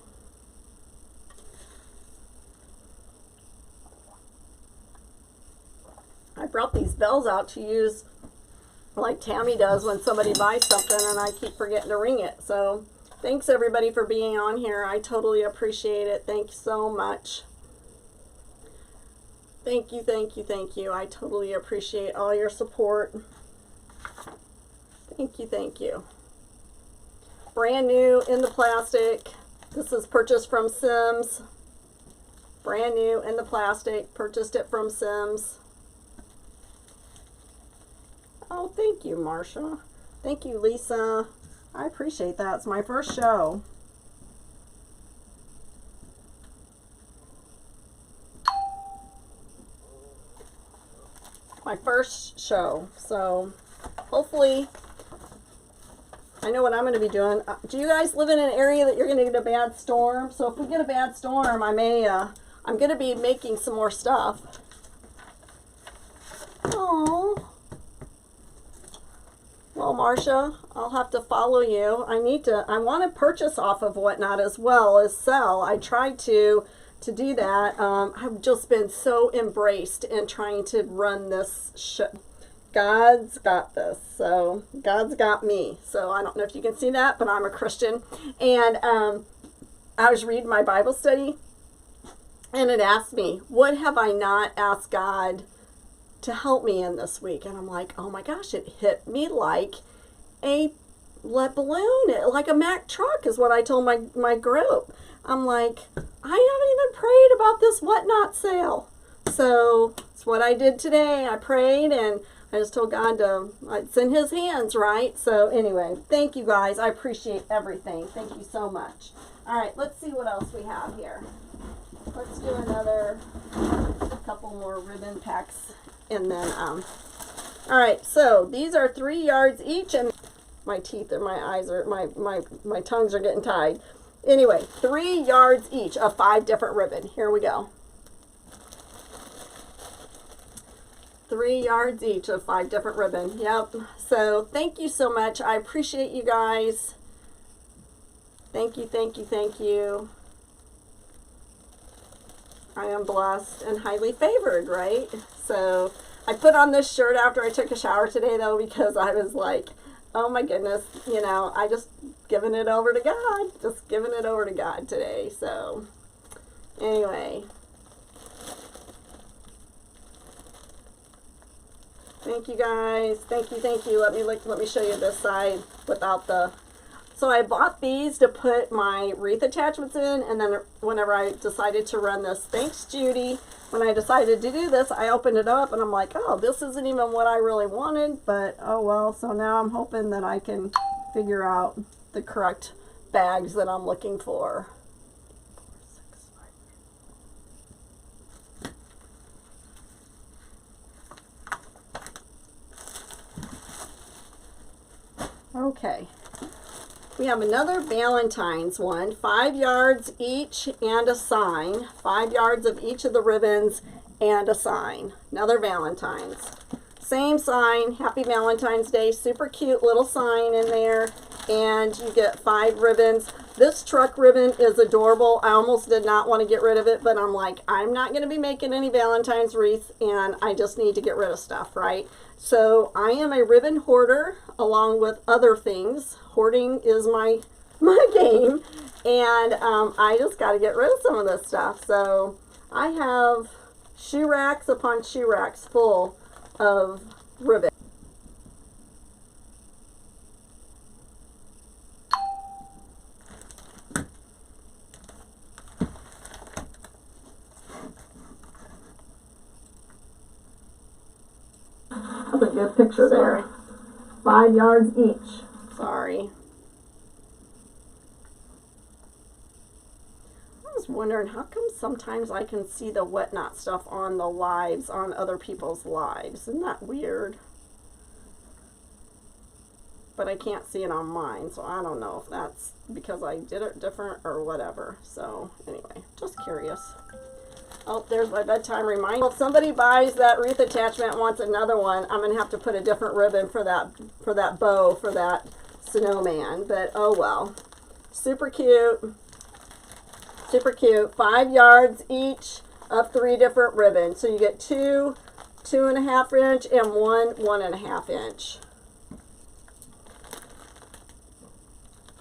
I brought these bells out to use like Tammy does when somebody buys something and I keep forgetting to ring it. So thanks everybody for being on here. I totally appreciate it. Thank you so much. Thank you, thank you, thank you. I totally appreciate all your support. Thank you, thank you. Brand new in the plastic. This is purchased from Sims. Brand new in the plastic. Purchased it from Sims. Oh, thank you, Marsha. Thank you, Lisa. I appreciate that. It's my first show. My first show. So, hopefully, I know what I'm going to be doing. Do you guys live in an area that you're going to get a bad storm? So, if we get a bad storm, I'm going to be making some more stuff. Oh. Well, Marsha, I'll have to follow you. I want to purchase off of Whatnot as well as sell. I tried to do that. I've just been so embraced in trying to run this show. God's got this. So God's got me. So I don't know if you can see that, but I'm a Christian. And I was reading my Bible study and it asked me, what have I not asked God to help me in this week? And I'm like, oh my gosh, it hit me like a lead balloon, like a Mack truck is what I told my group. I'm like, I haven't even prayed about this Whatnot sale. So it's what I did today. I prayed and I just told God it's in his hands, right? So anyway, thank you guys. I appreciate everything. Thank you so much. All right, let's see what else we have here. Let's do another couple more ribbon packs. And then, all right, so these are 3 yards each, and my teeth and my eyes are, my tongues are getting tied. Anyway, 3 yards each of 5 different ribbon. Here we go. 3 yards each of 5 different ribbon. Yep. So thank you so much. I appreciate you guys. Thank you, thank you, thank you. I am blessed and highly favored, right? So I put on this shirt after I took a shower today, though, because I was like, oh my goodness, you know, I just giving it over to God. Just giving it over to God today. So anyway. Thank you guys. Thank you, thank you. Let me show you this side without the... So I bought these to put my wreath attachments in, and then whenever I decided to run this, thanks Judy, when I decided to do this, I opened it up and I'm like, oh, this isn't even what I really wanted, but oh well. So now I'm hoping that I can figure out the correct bags that I'm looking for. Okay. We have another Valentine's one, 5 yards each and a sign. 5 yards of each of the ribbons and a sign. Another Valentine's. Same sign, Happy Valentine's Day, super cute little sign in there. And you get 5 ribbons. This truck ribbon is adorable. I almost did not want to get rid of it, but I'm like, I'm not going to be making any Valentine's wreaths, and I just need to get rid of stuff, right? So I am a ribbon hoarder along with other things. Hoarding is my game, and I just got to get rid of some of this stuff. So I have shoe racks upon shoe racks full of ribbon. I'll put you a picture there. 5 yards each. Sorry. I was wondering, how come sometimes I can see the Whatnot stuff on the lives, on other people's lives? Isn't that weird? but I can't see it on mine, so I don't know if that's because I did it different or whatever. So anyway, just curious. Oh, there's my bedtime reminder. If somebody buys that wreath attachment and wants another one, I'm gonna have to put a different ribbon for that bow for that snowman. But oh well. Super cute. Super cute. 5 yards each of 3 different ribbons. So you get 2 2.5 inch and 1 1.5 inch.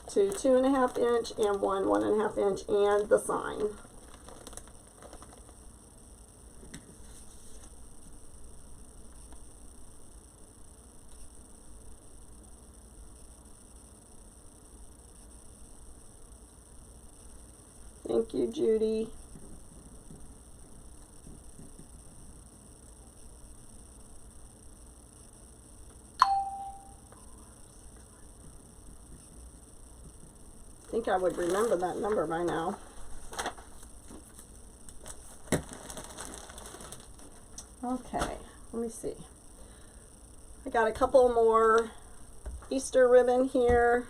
2 2.5 inch and 1 1.5 inch and the sign. Thank you, Judy. I think I would remember that number by now. Okay, let me see. I got a couple more Easter ribbon here.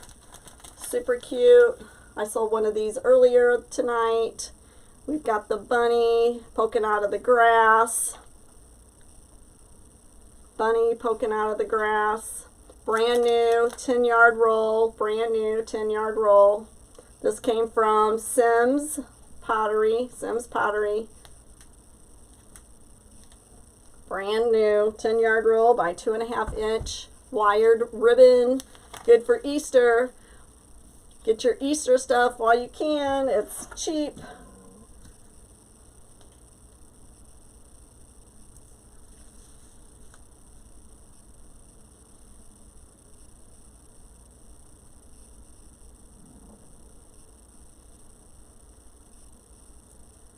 Super cute. I sold one of these earlier tonight. We've got the bunny poking out of the grass. Bunny poking out of the grass. Brand new 10-yard roll. Brand new 10-yard roll. This came from Sims Pottery. Sims Pottery. Brand new 10-yard roll by 2.5 inch wired ribbon. Good for Easter. Get your Easter stuff while you can. It's cheap.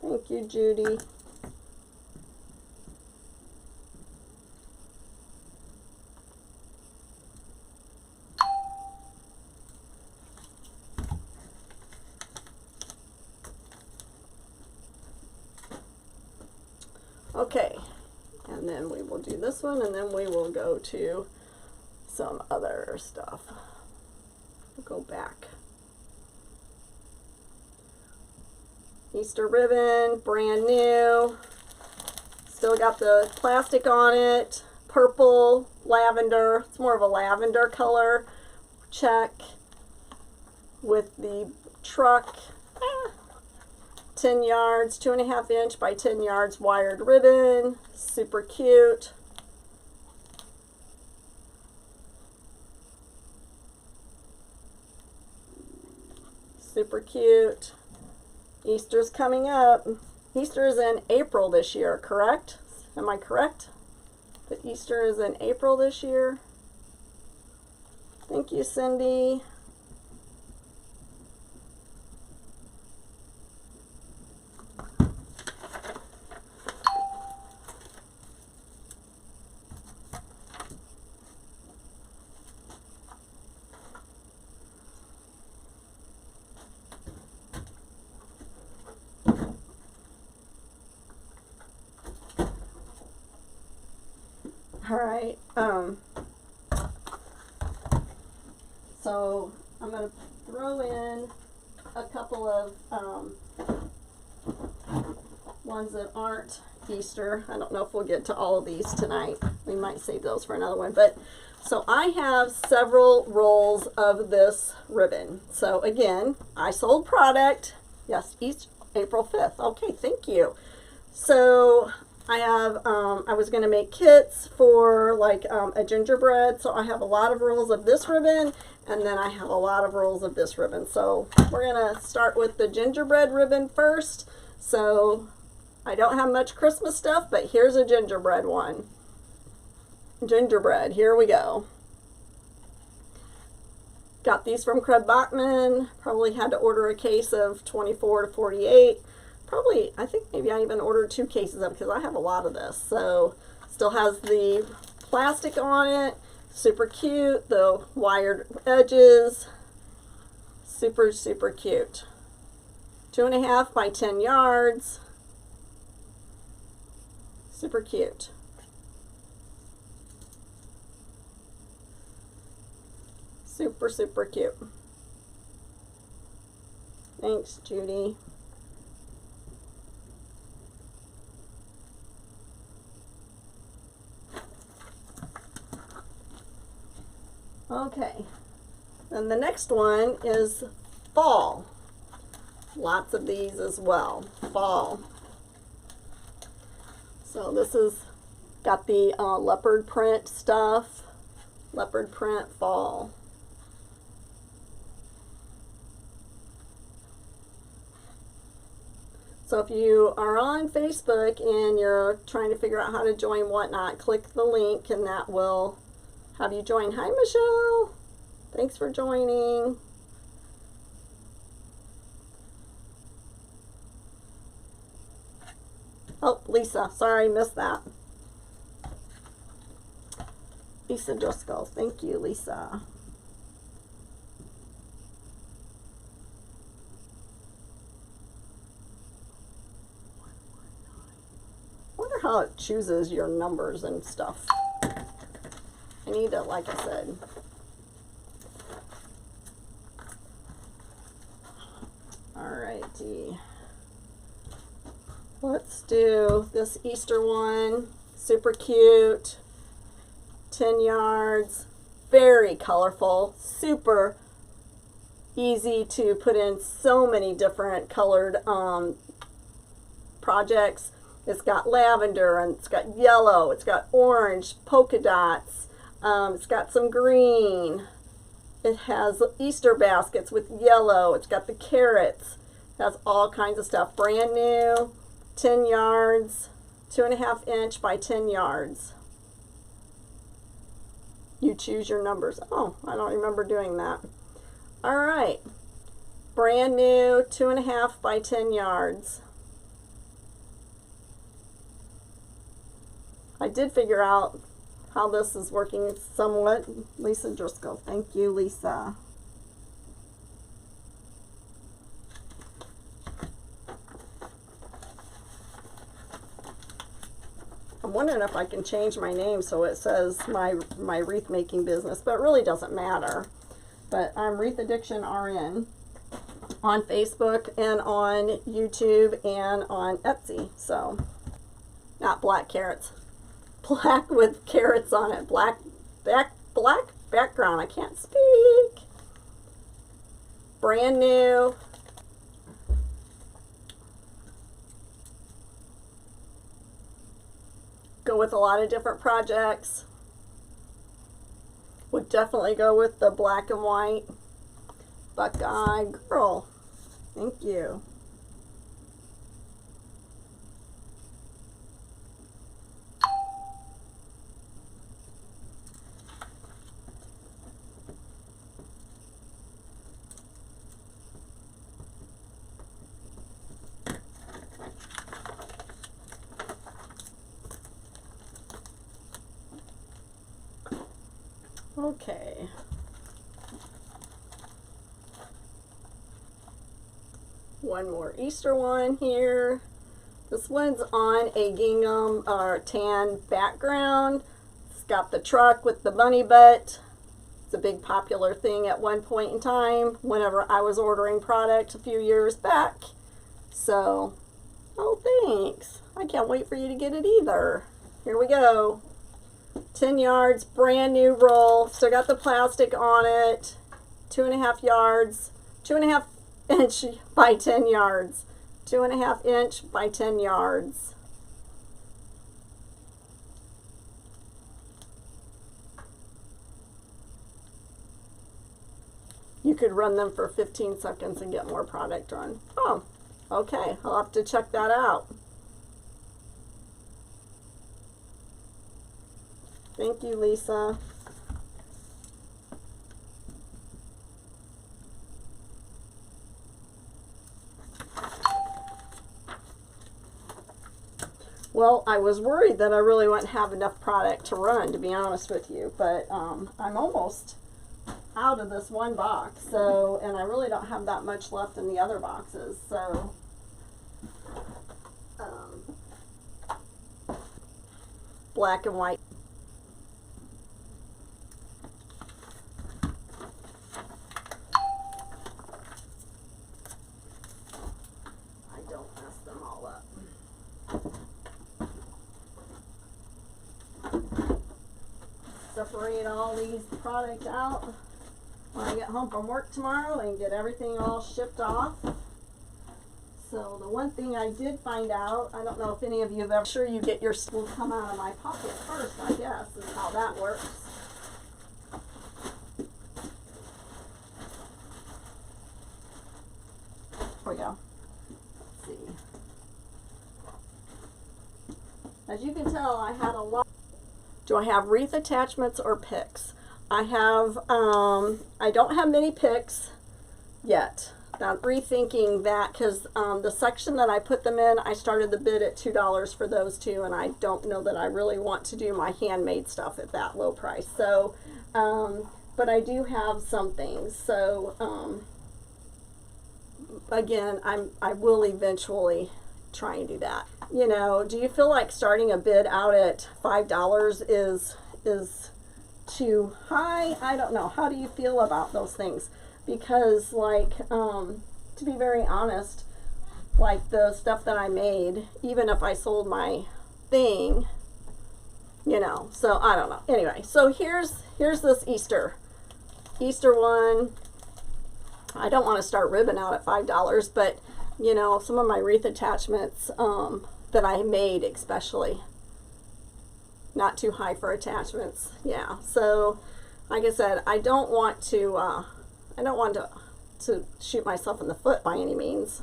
Thank you, Judy. Okay, and then we will do this one, and then we will go to some other stuff. We'll go back. Easter ribbon, brand new. Still got the plastic on it. Purple, lavender. It's more of a lavender color. Check with the truck. 10 yards, 2.5 inch by 10 yards wired ribbon. Super cute. Super cute. Easter's coming up. Easter is in April this year, correct? Am I correct? That Easter is in April this year? Thank you, Cindy. All right, so I'm going to throw in a couple of ones that aren't Easter. I don't know if we'll get to all of these tonight. We might save those for another one. But so I have several rolls of this ribbon. So again, I sold product. Yes, April 5th. Okay, thank you. So I have, I was going to make kits for like a gingerbread. So I have a lot of rolls of this ribbon, and then I have a lot of rolls of this ribbon. So we're going to start with the gingerbread ribbon first. So I don't have much Christmas stuff, but here's a gingerbread one. Gingerbread, here we go. Got these from Craig Bachman. Probably had to order a case of 24 to 48. Probably, I think maybe I even ordered 2 cases of it because I have a lot of this. So still has the plastic on it. Super cute. The wired edges. Super, super cute. 2.5 by 10 yards. Super cute. Super, super cute. Thanks, Judy. Okay, and the next one is fall. Lots of these as well, fall. So this is got the leopard print stuff, leopard print fall. So if you are on Facebook and you're trying to figure out how to join whatnot, click the link and that will have you join. Hi, Michelle. Thanks for joining. Oh, Lisa. Sorry, missed that. Lisa Driscoll. Thank you, Lisa. I wonder how it chooses your numbers and stuff. I need to, like I said. Alrighty. Let's do this Easter one. Super cute. 10 yards. Very colorful. Super easy to put in so many different colored projects. It's got lavender and it's got yellow. It's got orange, polka dots. It's got some green. It has Easter baskets with yellow. It's got the carrots. It has all kinds of stuff. Brand new, 10 yards, 2.5 inch by 10 yards. You choose your numbers. Oh, I don't remember doing that. All right. Brand new, 2.5 by 10 yards. I did figure out how this is working somewhat. Lisa Driscoll. Thank you, Lisa. I'm wondering if I can change my name so it says my wreath making business, but it really doesn't matter. But I'm Wreath Addiction RN on Facebook and on YouTube and on Etsy. So, not black carrots. Black with carrots on it. Black background. I can't speak. Brand new. Go with a lot of different projects. Would definitely go with the black and white. Buckeye girl. Thank you. Okay. One more Easter one here. This one's on a gingham or tan background. It's got the truck with the bunny butt. It's a big popular thing at one point in time whenever I was ordering product a few years back. So, oh, thanks. I can't wait for you to get it either. Here we go. 10 yards, brand new roll. Still got the plastic on it. 2.5 yards, 2.5 inch by 10 yards. 2.5 inch by 10 yards. You could run them for 15 seconds and get more product run. Oh, okay. I'll have to check that out. Thank you, Lisa. Well, I was worried that I really wouldn't have enough product to run, to be honest with you, but I'm almost out of this one box, so, and I really don't have that much left in the other boxes, so black and white. separate all these products out when I get home from work tomorrow and get everything all shipped off. So the one thing I did find out, I don't know if any of you have ever, sure you get your, will come out of my pocket first, I guess, is how that works. Here we go. Let's see. As you can tell, I had a lot. Do I have wreath attachments or picks? I have, I don't have many picks yet. I'm rethinking that because the section that I put them in, I started the bid at $2 for those two, and I don't know that I really want to do my handmade stuff at that low price. So, but I do have some things. So, again, I will eventually try and do that. You know, do you feel like starting a bid out at $5 is too high? I don't know. How do you feel about those things? Because, like, to be very honest, like the stuff that I made, even if I sold my thing, you know, so I don't know. Anyway, so here's this Easter one. I don't want to start ribbing out at $5, but, you know, some of my wreath attachments that I made especially, not too high for attachments. Yeah, so like I said, I don't want to shoot myself in the foot by any means,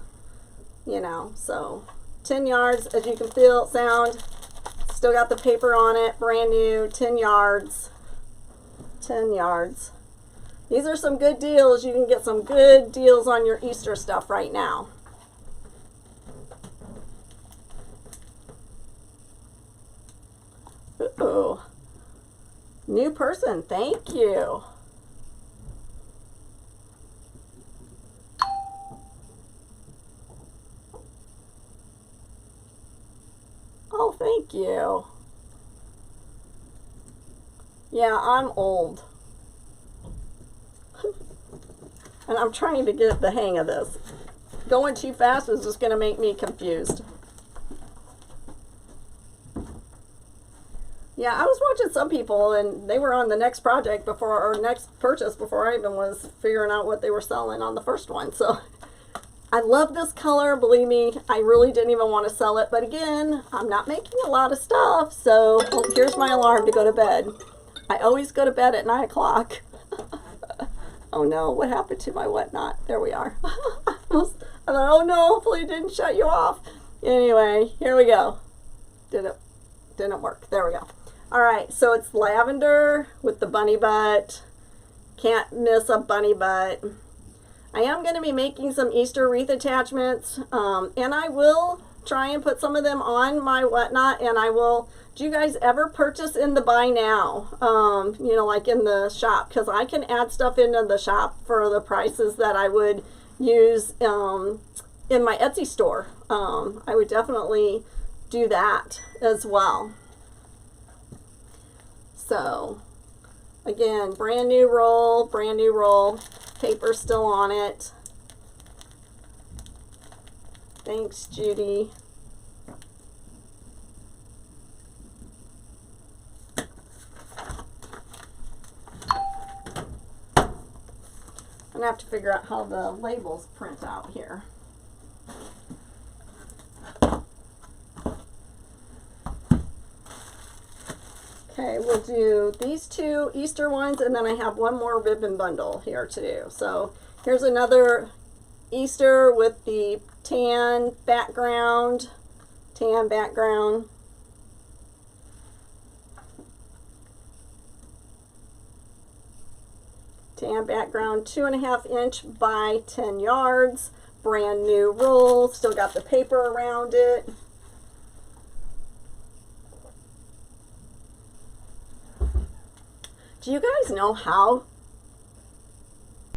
you know. So 10 yards, as you can feel, sound, still got the paper on it, brand new, 10 yards, 10 yards. These are some good deals. You can get some good deals on your Easter stuff right now. Ooh, new person, thank you. Oh, thank you. Yeah, I'm old. And I'm trying to get the hang of this. Going too fast is just going to make me confused. Yeah, I was watching some people and they were on the next project before, or next purchase before I even was figuring out what they were selling on the first one. So I love this color. Believe me, I really didn't even want to sell it. But again, I'm not making a lot of stuff. So here's my alarm to go to bed. I always go to bed at 9 o'clock. Oh no, what happened to my whatnot? There we are. I thought, oh no, hopefully it didn't shut you off. Anyway, here we go. Didn't work. There we go. All right, so it's lavender with the bunny butt. Can't miss a bunny butt. I am going to be making some Easter wreath attachments, and I will try and put some of them on my whatnot, and I will. Do you guys ever purchase in the buy now, you know, like in the shop? Because I can add stuff into the shop for the prices that I would use in my Etsy store. I would definitely do that as well. So again, brand new roll, paper still on it. Thanks, Judy. I'm gonna have to figure out how the labels print out here. Okay, we'll do these two Easter ones, and then I have one more ribbon bundle here to do. So here's another Easter with the tan background. Tan background, 2.5 inch by 10 yards, brand new roll, still got the paper around it. Do you guys know how